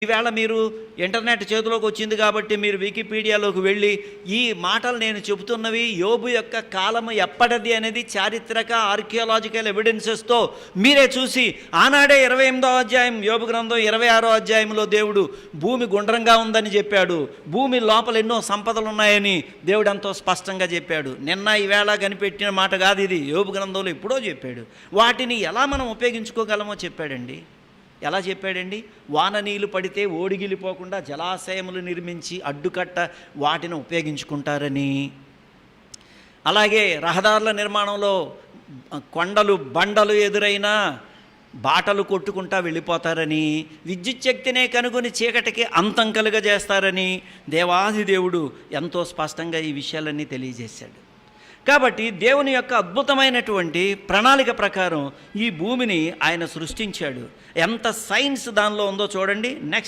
ఈవేళ మీరు ఇంటర్నెట్ చేతిలోకి వచ్చింది కాబట్టి మీరు వికీపీడియాలోకి వెళ్ళి ఈ మాటలు నేను చెబుతున్నవి యోబు యొక్క కాలము ఎప్పటిది అనేది చారిత్రక ఆర్కియాలజికల్ ఎవిడెన్సెస్తో మీరే చూసి ఆనాడే 28వ అధ్యాయం యోబు గ్రంథం 26వ అధ్యాయంలో దేవుడు భూమి గుండ్రంగా ఉందని చెప్పాడు, భూమి లోపల ఎన్నో సంపదలు ఉన్నాయని దేవుడు ఎంతో స్పష్టంగా చెప్పాడు. నిన్న ఈవేళ కనిపెట్టిన మాట కాదు ఇది, యోబు గ్రంథంలో ఎప్పుడో చెప్పాడు. వాటిని ఎలా మనం ఉపయోగించుకోగలమో చెప్పాడండి. ఎలా చెప్పాడండి? వాన నీళ్ళు పడితే ఓడిగిలిపోకుండా జలాశయములు నిర్మించి అడ్డుకట్ట వాటిని ఉపయోగించుకుంటారని, అలాగే రహదారుల నిర్మాణంలో కొండలు బండలు ఎదురైనా బాటలు కొట్టుకుంటా వెళ్ళిపోతారని, విద్యుత్ శక్తినే కనుగొని చీకటికి అంతం కలుగజేస్తారని దేవాది దేవుడు ఎంతో స్పష్టంగా ఈ విషయాలన్నీ తెలియజేశాడు. కాబట్టి దేవుని యొక్క అద్భుతమైనటువంటి ప్రణాళిక ప్రకారం ఈ భూమిని ఆయన సృష్టించాడు. ఎంత సైన్స్ దానిలో ఉందో చూడండి. నెక్స్ట్